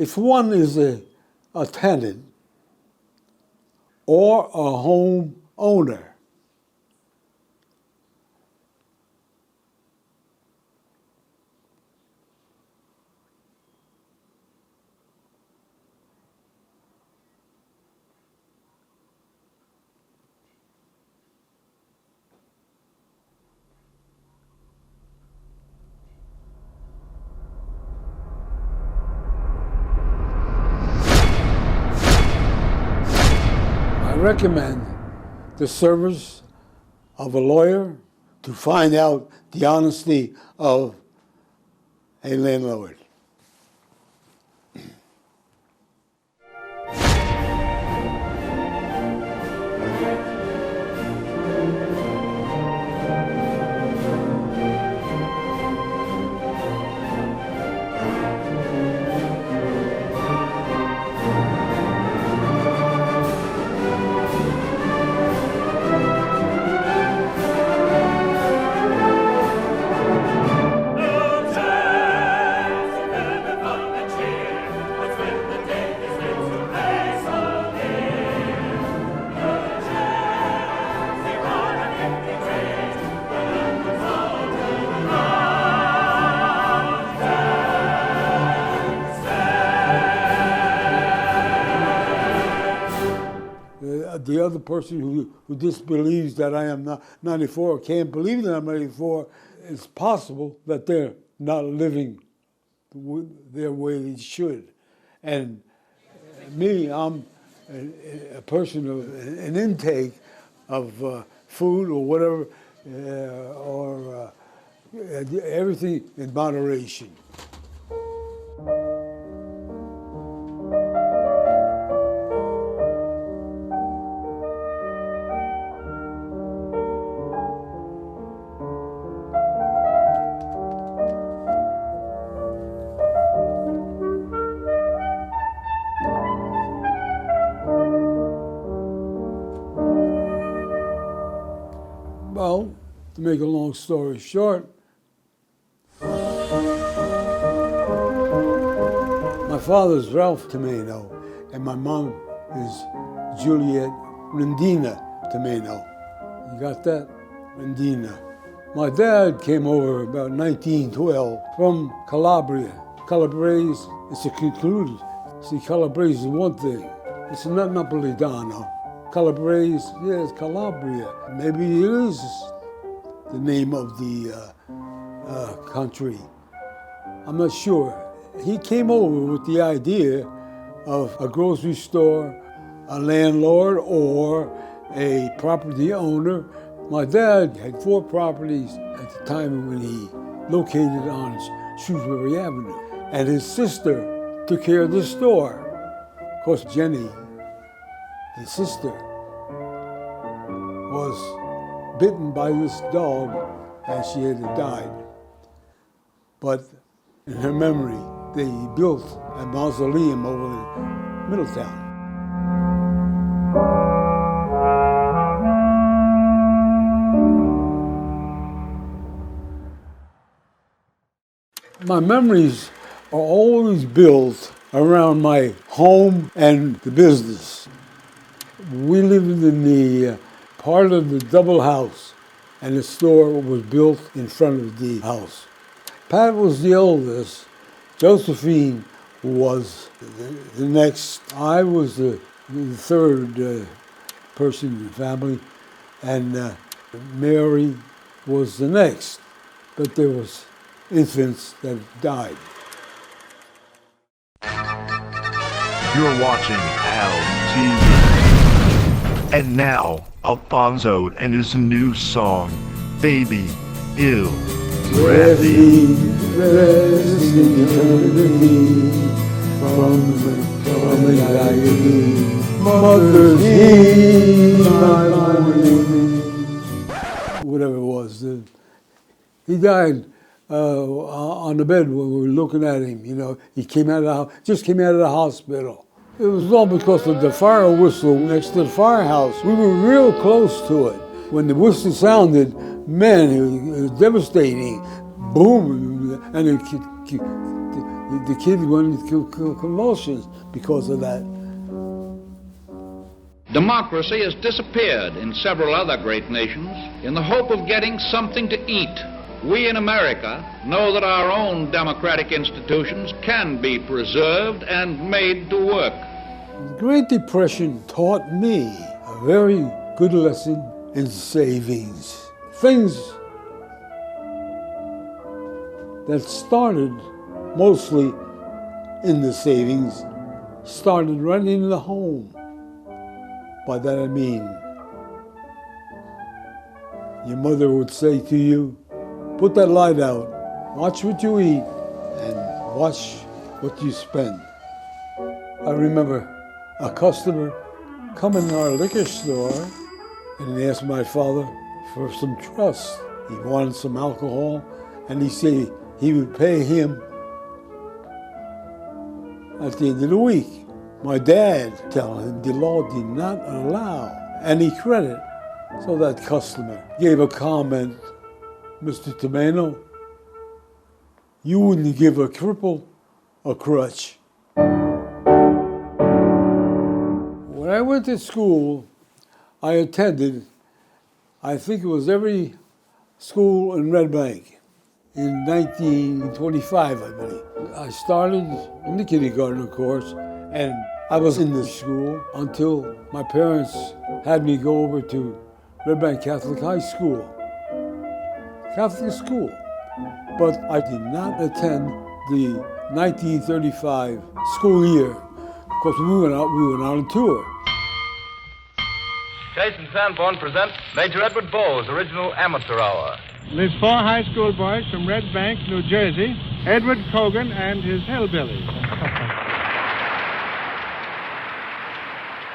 If one is a tenant or a home owner, I recommend the service of a lawyer to find out the honesty of a landlord. The other person who disbelieves that I am not 94 or can't believe that I'm 94, it's possible that they're not living their way they should. And me, I'm a person of an intake of food or whatever, or everything in moderation. Well, to make a long story short, my father's Ralph Tomaino, and my mom is Juilliard Tomaino. You got that? Rendina. My dad came over about 1912 from Calabria. Calabrese, it's a concluded. See, Calabrese is one thing. It's not Napolitano. Calabrese, yes, Calabria. Maybe it is the name of the country. I'm not sure. He came over with the idea of a grocery store, a landlord, or a property owner. My dad had 4 properties at the time when he located on Shrewsbury Avenue. And his sister took care of the store. Of course, Jenny, his sister, was bitten by this dog and she had died. But in her memory, they built a mausoleum over in Middletown. My memories are always built around my home and the business. We lived in the part of the double house, and the store was built in front of the house. Pat was the oldest. Josephine was the next. I was the third person in the family, and Mary was the next. But there was infants that died. You're watching Al TV. And now, Alphonso and his new song, Baby, Ill, Ready. Resting eternity from anxiety. Mother's heat, whatever it was. He died on the bed when we were looking at him. You know, he came out of the house, just came out of the hospital. It was all because of the fire whistle next to the firehouse. We were real close to it. When the whistle sounded, man, it was devastating. Boom, and The kid went into convulsions because of that. Democracy has disappeared in several other great nations in the hope of getting something to eat. We in America know that our own democratic institutions can be preserved and made to work. The Great Depression taught me a very good lesson in savings. Things that started mostly in the savings started right in the home. By that I mean, your mother would say to you, put that light out, watch what you eat, and watch what you spend. I remember a customer come in our liquor store and he asked my father for some trust. He wanted some alcohol, and he said he would pay him at the end of the week. My dad told him the law did not allow any credit. So that customer gave a comment, Mr. Tomaino, you wouldn't give a cripple a crutch. When I went to school, I attended, I think it was every school in Red Bank in 1925, I believe. I started in the kindergarten, of course, and I was in the school until my parents had me go over to Red Bank Catholic High School. Catholic school. But I did not attend the 1935 school year because we went out on tour. Chase and Sanborn present Major Edward Bowes' original amateur hour. These four high school boys from Red Bank, New Jersey, Edward Cogan and his hillbillies.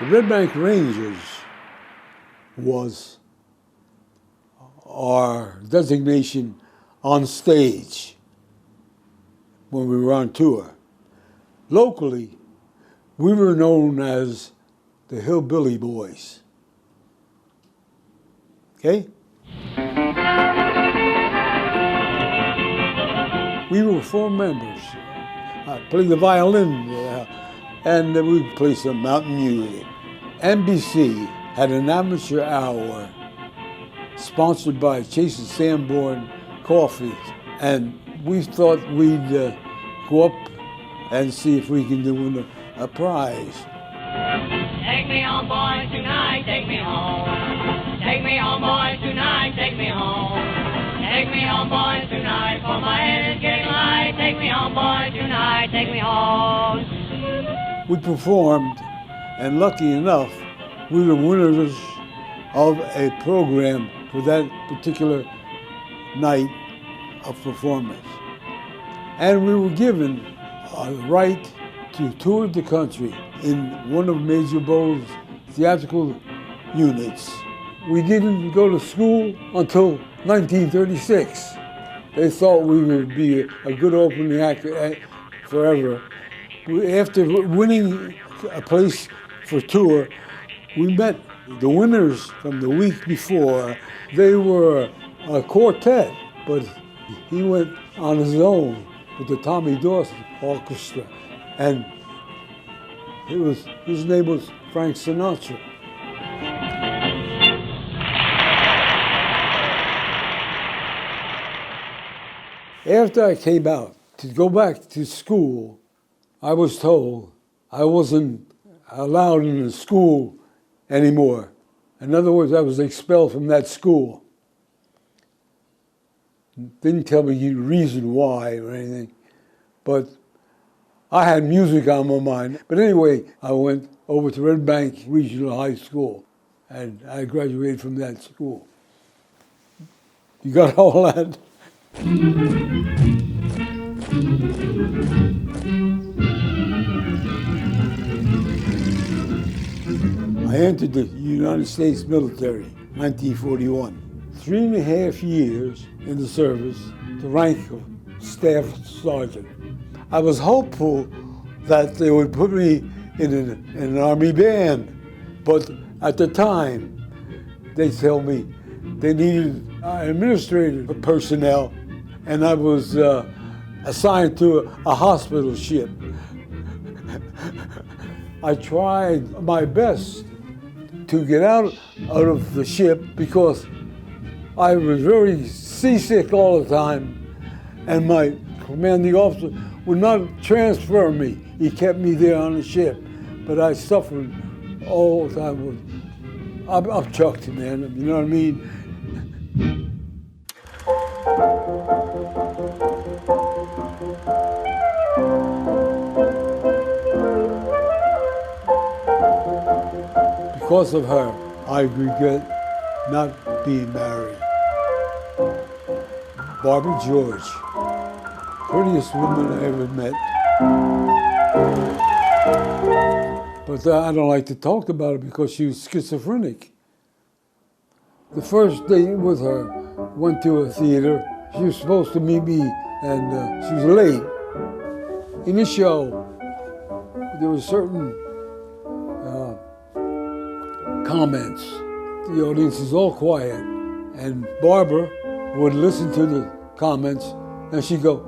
The Red Bank Rangers was our designation on stage when we were on tour. Locally, we were known as the Hillbilly Boys. Okay? We were four members. I played the violin, and we would play some mountain music. NBC had an amateur hour sponsored by Chase and Sanborn Coffee, and we thought we'd go up and see if we can win a prize. Take me home, boys, tonight, take me home. Take me home, boys, tonight, take me home. Take me home, boys, tonight, for my head is getting light. Take me home, boys, tonight, take me home. We performed, and lucky enough, we were winners of a program for that particular night of performance. And we were given a right to tour the country in one of Major Bowes' theatrical units. We didn't go to school until 1936. They thought we would be a good opening act forever. After winning a place for tour, we met the winners from the week before. They were a quartet, but he went on his own with the Tommy Dawson Orchestra, and his name was Frank Sinatra. After I came out to go back to school, I was told I wasn't allowed in the school anymore. In other words, I was expelled from that school. Didn't tell me the reason why or anything, but I had music on my mind. But anyway, I went over to Red Bank Regional High School, and I graduated from that school. You got all that? I entered the United States military, 1941. 3.5 years in the service, the rank of Staff Sergeant. I was hopeful that they would put me in an Army band, but at the time, they told me they needed administrative personnel, and I was assigned to a hospital ship. I tried my best to get out of the ship because I was very seasick all the time, and my commanding officer would not transfer me. He kept me there on the ship, but I suffered all the time. I'm chucked, man, you know what I mean? Because of her, I regret not being married. Barbara George, prettiest woman I ever met. But I don't like to talk about it because she was schizophrenic. The first date with her, went to a theater. She was supposed to meet me, and she was late. In the show, there were certain comments. The audience is all quiet, and Barbara would listen to the comments, and she'd go,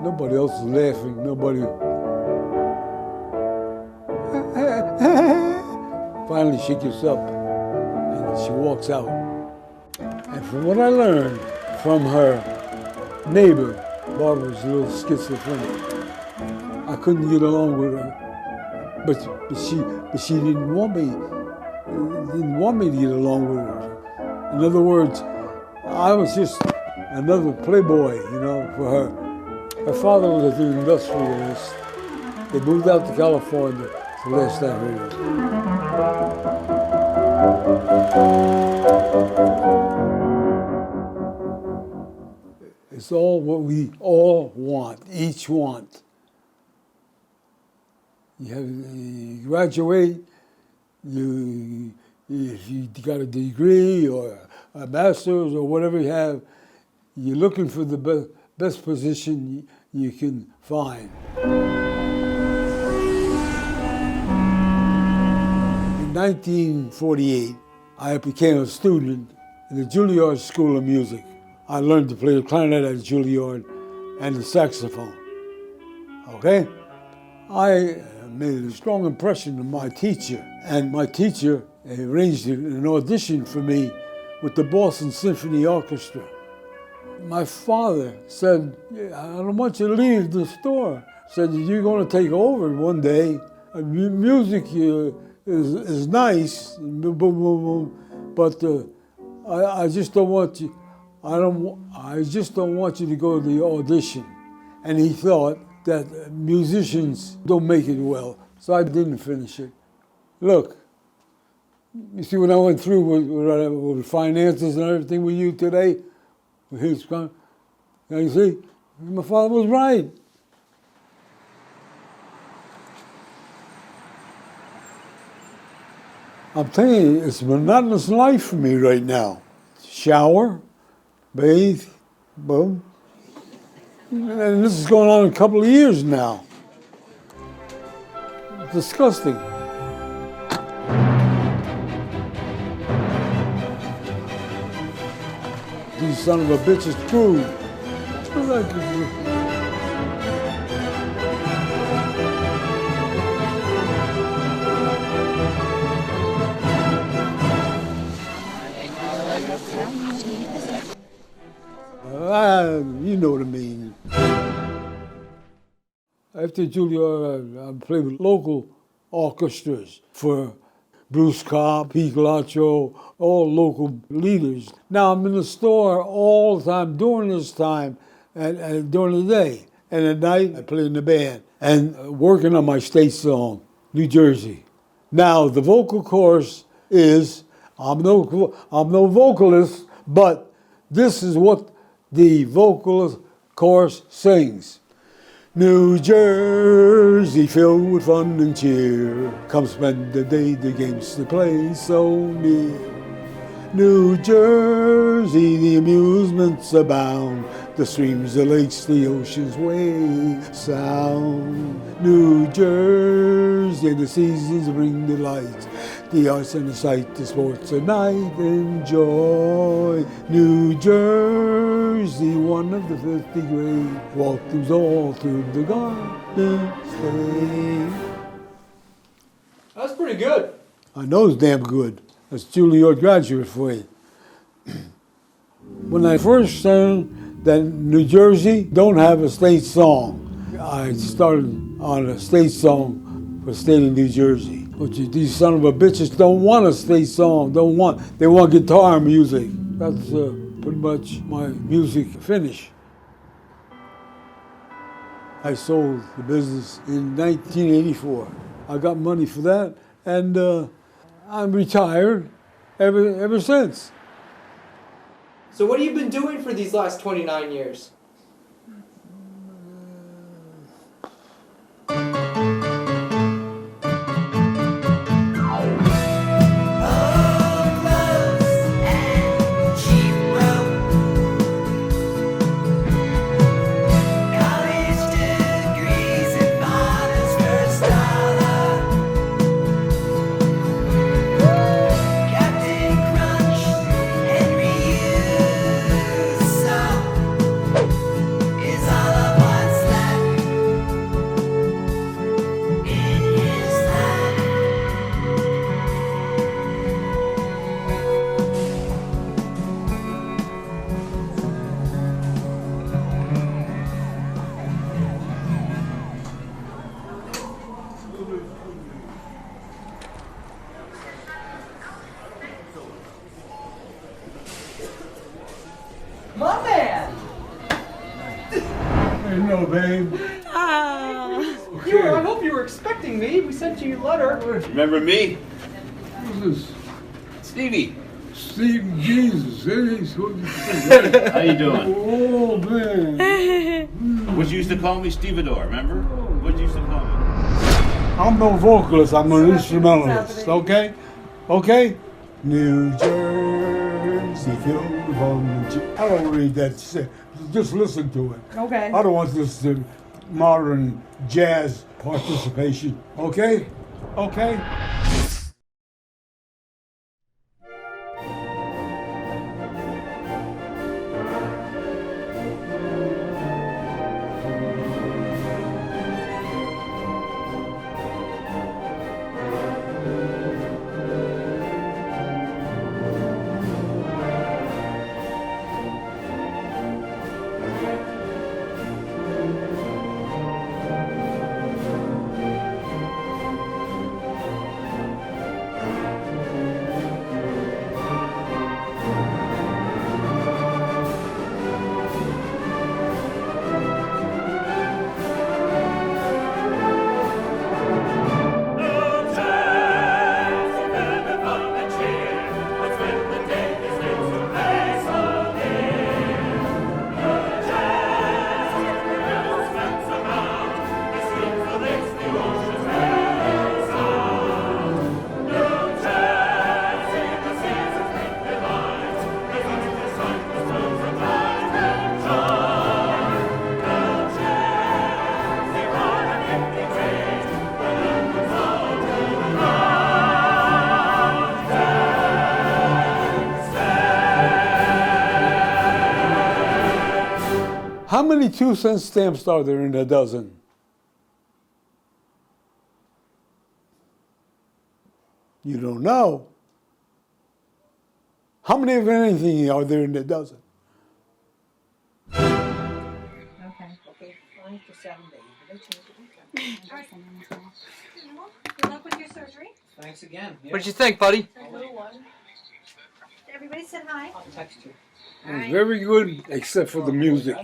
nobody else is laughing, nobody. Finally, she gets up, and she walks out. And from what I learned from her neighbor, Barbara was a little schizophrenic. I couldn't get along with her. But she didn't want me to get along with her. In other words, I was just another playboy, you know, for her. Her father was an industrialist. They moved out to California the last I heard of. It's all what we all want, each want. You graduate, if you got a degree or a master's or whatever you have, you're looking for the best position you can find. In 1948, I became a student in the Juilliard School of Music. I learned to play the clarinet at Juilliard and the saxophone, okay? I made a strong impression on my teacher, and my teacher arranged an audition for me with the Boston Symphony Orchestra. My father said, I don't want you to leave the store. Said, you're going to take over one day. Music is nice, but I just don't want you, I just don't want you to go to the audition. And he thought that musicians don't make it well, so I didn't finish it. Look, you see what I went through with finances and everything with you today? Now you see, my father was right. I'm telling you, it's a monotonous life for me right now. Shower, bathe, boom. And this is going on a couple of years now. It's disgusting. These son of a bitches screwed. You know what I mean. After Juilliard, I played with local orchestras for Bruce Cobb, Pete Galacho, all local leaders. Now I'm in the store all the time during this time, and during the day. And at night, I play in the band and working on my state song, New Jersey. Now the vocal chorus is, I'm no vocalist, but this is what the vocalist chorus sings. New Jersey filled with fun and cheer, come spend the day, the games to play so near. New Jersey, the amusements abound, the streams, the lakes, the oceans wave sound. New Jersey, and the seasons bring delight, The arts and the sight, the sports at night. Enjoy New Jersey, one of the 50 grade. Welcomes all to the Garden State. That's pretty good. I know it's damn good. That's Juilliard graduate for you. When I first sang that New Jersey don't have a state song, I started on a state song for the state of New Jersey. But these son of a bitches don't want a state song. They want guitar music. That's pretty much my music finish. I sold the business in 1984. I got money for that, and I'm retired ever since. So what have you been doing for these last 29 years? My man! Hello, babe. I hope you were expecting me. We sent you your letter. Remember me? Who's this? Stevie. Steve Jesus. Hey, How you doing? oh, man. What you used to call me? Stevedore, remember? What you used to call me? I'm no vocalist. I'm an instrumentalist, okay? Okay? New Jersey, filled I don't read that shit. Just listen to it. Okay. I don't want this modern jazz participation. Okay? Okay? How many 2-cent stamps are there in a dozen? You don't know. How many of anything are there in a dozen? Okay. Okay, 5 to 7 days. Good luck with your surgery. Thanks again. What'd you think, buddy? A little one. Everybody said hi. I'll text you. Very good, except for the music.